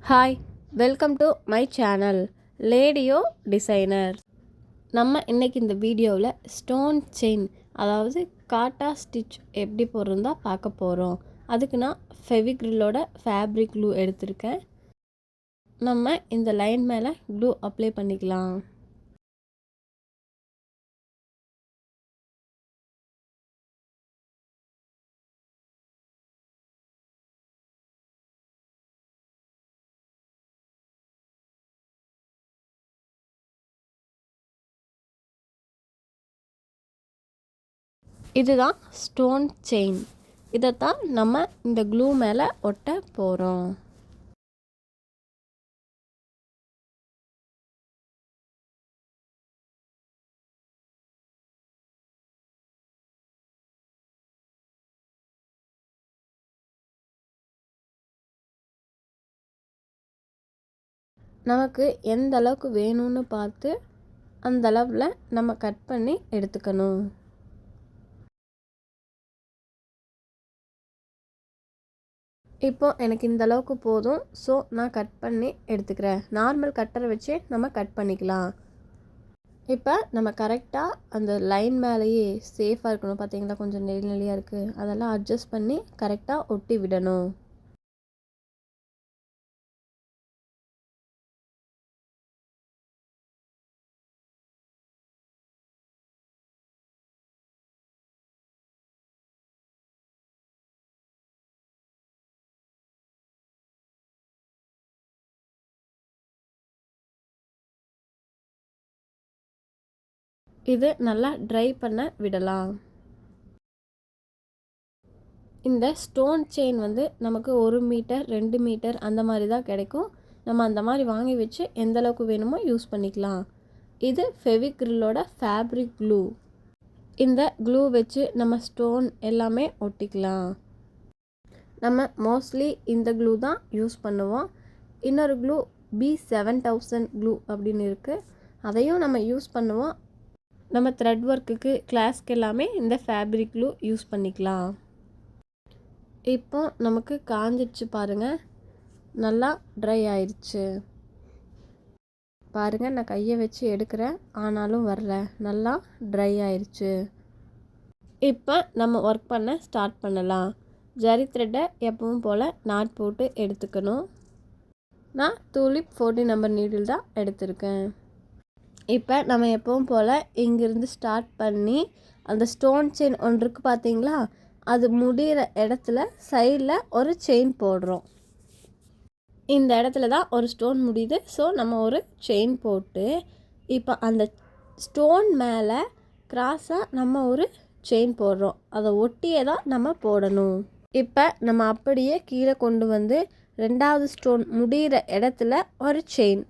Hi, welcome to my channel லேடியோ designer. நம்ம இன்றைக்கி இந்த வீடியோவில் ஸ்டோன் செயின், அதாவது காட்டா ஸ்டிச் எப்படி போடுறதா பார்க்க போகிறோம். அதுக்கு நான் ஃபெவிக்ரிலோட ஃபேப்ரிக் க்ளூ எடுத்திருக்கேன். நம்ம இந்த லைன் மேலே க்ளூ அப்ளை பண்ணிக்கலாம். இதுதான் ஸ்டோன் செயின். இதைத்தான் நம்ம இந்த க்ளூ மேலே ஒட்ட போகிறோம். நமக்கு எந்த அளவுக்கு வேணும்னு பார்த்து அந்த அளவில் நம்ம கட் பண்ணி எடுத்துக்கணும். இப்போ எனக்கு இந்த அளவுக்கு போதும். ஸோ நான் கட் பண்ணி எடுத்துக்கிறேன். நார்மல் கட்டரை வச்சே நம்ம கட் பண்ணிக்கலாம். இப்போ நம்ம கரெக்டாக அந்த லைன் மேலேயே சேஃபாக இருக்கணும். பார்த்தீங்களா, கொஞ்சம் நெளியாக இருக்குது. அதெல்லாம் அட்ஜஸ்ட் பண்ணி கரெக்டாக ஒட்டி விடணும். இது நல்லா ட்ரை பண்ண விடலாம். இந்த ஸ்டோன் செயின் நமக்கு 1 மீட்டர் 2 மீட்டர் அந்த மாதிரி தான் கிடைக்கும். நம்ம அந்த மாதிரி வாங்கி வச்சு எந்த அளவுக்கு வேணுமோ யூஸ் பண்ணிக்கலாம். இது ஃபெவிக்ரிலோட ஃபேப்ரிக் க்ளூ. இந்த க்ளூ வச்சு நம்ம ஸ்டோன் எல்லாமே ஒட்டிக்கலாம். நம்ம மோஸ்ட்லி இந்த க்ளூ தான் யூஸ் பண்ணுவோம். இன்னொரு க்ளூ B7000 க்ளூ அப்படின்னு இருக்குது. அதையும் நம்ம யூஸ் பண்ணுவோம். நம்ம த்ரெட் ஒர்க்குக்கு, கிளாஸ்க்கு எல்லாமே இந்த ஃபேப்ரிக் க்ளூ யூஸ் பண்ணிக்கலாம். இப்போ நமக்கு காஞ்சிடுச்சு பாருங்கள், நல்லா ட்ரை ஆயிடுச்சு பாருங்கள். நான் கையை வச்சு எடுக்கிறேன், ஆனாலும் வரல, நல்லா ட்ரை ஆயிடுச்சு. இப்போ நம்ம ஒர்க் பண்ண ஸ்டார்ட் பண்ணலாம். ஜரி த்ரெட்டை எப்பவும் போல் நாட் போட்டு எடுத்துக்கணும். நான் டூலிப் 14 நம்பர் நீடில் தான் எடுத்திருக்கேன். இப்போ நம்ம எப்பவும் போல் இங்கிருந்து ஸ்டார்ட் பண்ணி அந்த ஸ்டோன் செயின் ஒன்றுக்கு பார்த்தீங்களா, அது முடிகிற இடத்துல சைடில் ஒரு செயின் போடுறோம். இந்த இடத்துல தான் ஒரு ஸ்டோன் முடியுது. ஸோ நம்ம ஒரு செயின் போட்டு இப்போ அந்த ஸ்டோன் மேலே கிராஸாக நம்ம ஒரு செயின் போடுறோம். அதை ஒட்டியே தான் நம்ம போடணும். இப்போ நம்ம அப்படியே கீழே கொண்டு வந்து 2வது ஸ்டோன் முடிகிற இடத்துல ஒரு செயின்.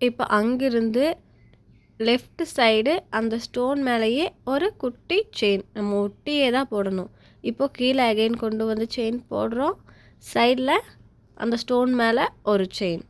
இப்போ அங்கிருந்து லெஃப்ட் சைடு அந்த ஸ்டோன் மேலேயே ஒரு குட்டி செயின் நம்ம ஒட்டியே தான் போடணும். இப்போ கீழே அகைன் கொண்டு வந்து செயின் போடுறோம். சைடில் அந்த ஸ்டோன் மேலே ஒரு செயின்.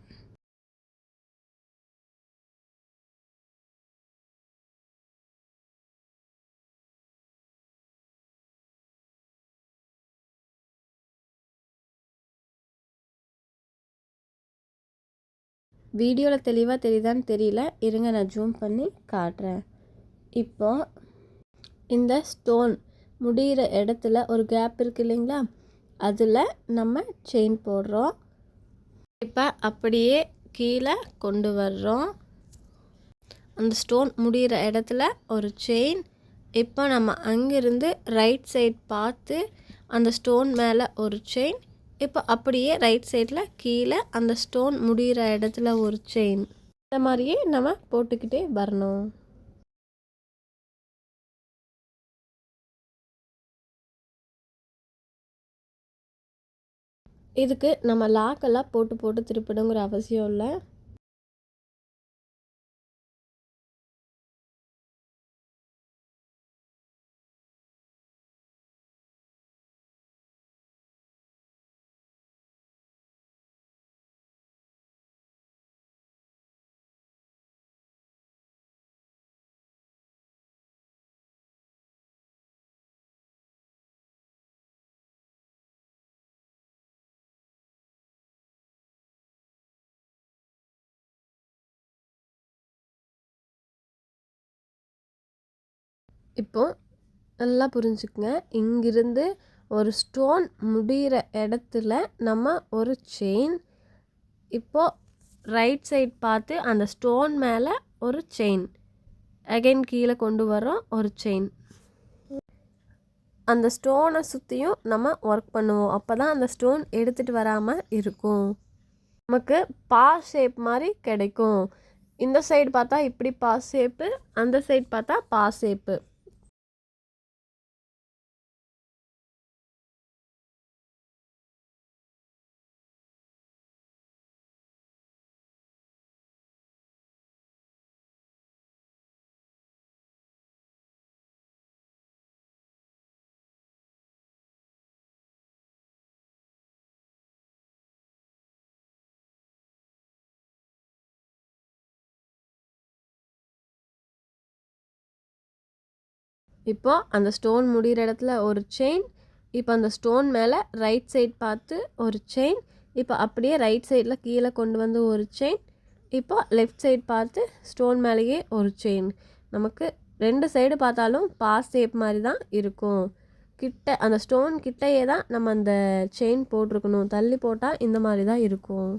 வீடியோவில் தெளிவாக தெரியுதான்னு தெரியல, இருங்க நான் ஜூம் பண்ணி காட்டுறேன். இப்போ இந்த ஸ்டோன் முடிகிற இடத்துல ஒரு கேப் இருக்குது இல்லைங்களா, அதில் நம்ம செயின் போடுறோம். இப்போ அப்படியே கீழே கொண்டு வர்றோம். அந்த ஸ்டோன் முடிகிற இடத்துல ஒரு செயின். இப்போ நம்ம அங்கேருந்து ரைட் சைட் பார்த்து அந்த ஸ்டோன் மேலே ஒரு செயின். இப்போ அப்படியே ரைட் சைடில் கீழே அந்த ஸ்டோன் முடிகிற இடத்துல ஒரு செயின். இந்த மாதிரியே நம்ம போட்டுக்கிட்டே வரணும். இதுக்கு நம்ம லாக்கெல்லாம் போட்டு போட்டு திருப்பணுங்கிற அவசியம் இல்லை. இப்போது நல்லா புரிஞ்சுக்குங்க, இங்கிருந்து ஒரு ஸ்டோன் முடிகிற இடத்துல நம்ம ஒரு செயின், இப்போது ரைட் சைட் பார்த்து அந்த ஸ்டோன் மேலே ஒரு செயின், அகைன் கீழே கொண்டு வரோம் ஒரு செயின். அந்த ஸ்டோனை சுற்றியும் நம்ம ஒர்க் பண்ணுவோம். அப்போ தான் அந்த ஸ்டோன் எடுத்துகிட்டு வராமல் இருக்கும். நமக்கு பாஸ் ஷேப் மாதிரி கிடைக்கும். இந்த சைடு பார்த்தா இப்படி பாஸ் ஷேப்பு, அந்த சைடு பார்த்தா பாஸ் ஷேப்பு. இப்போ அந்த ஸ்டோன் முடிகிற இடத்துல ஒரு செயின், இப்போ அந்த ஸ்டோன் மேலே ரைட் சைட் பார்த்து ஒரு செயின், இப்போ அப்படியே ரைட் சைடில் கீழே கொண்டு வந்து ஒரு செயின், இப்போ லெஃப்ட் சைட் பார்த்து ஸ்டோன் மேலேயே ஒரு செயின். நமக்கு 2 சைடு பார்த்தாலும் பாஸ் ஷேப் மாதிரி தான் இருக்கும். கிட்ட அந்த ஸ்டோன் கிட்டையே தான் நம்ம அந்த செயின் போட்டிருக்கணும். தள்ளி போட்டால் இந்த மாதிரி தான் இருக்கும்.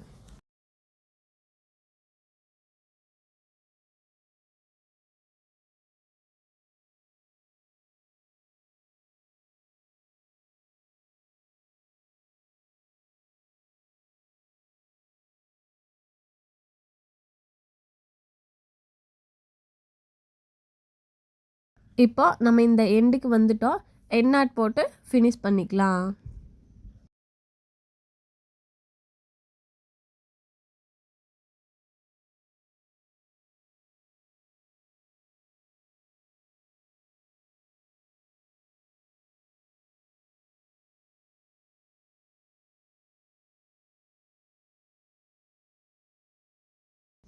இப்போ நம்ம இந்த எண்டுக்கு வந்துட்டோம். எண்ட் நாட் போட்டு ஃபினிஷ் பண்ணிக்கலாம்.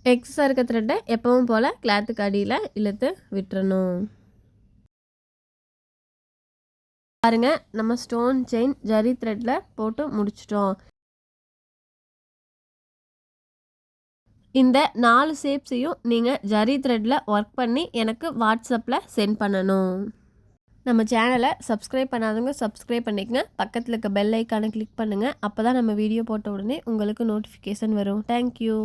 எக்ஸஸாக இருக்க த்ரெட்டை எப்பவும் போல் கிளாத்துக்கு அடியில் இழுத்து விட்டுறணும். பாருங்க, நம்ம ஸ்டோன் செயின் ஜரி த்ரெட்டில் போட்டு முடிச்சிட்டோம். இந்த 4 ஷேப்ஸையும் நீங்கள் ஜரி த்ரெட்டில் ஒர்க் பண்ணி எனக்கு வாட்ஸ்அப்பில் சென்ட் பண்ணணும். நம்ம சேனலை சப்ஸ்கிரைப் பண்ணாதவங்க சப்ஸ்கிரைப் பண்ணிக்கங்க. பக்கத்தில் இருக்க பெல் ஐக்கானை கிளிக் பண்ணுங்கள். அப்போ தான் நம்ம வீடியோ போட்ட உடனே உங்களுக்கு நோட்டிஃபிகேஷன் வரும். தேங்க்யூ.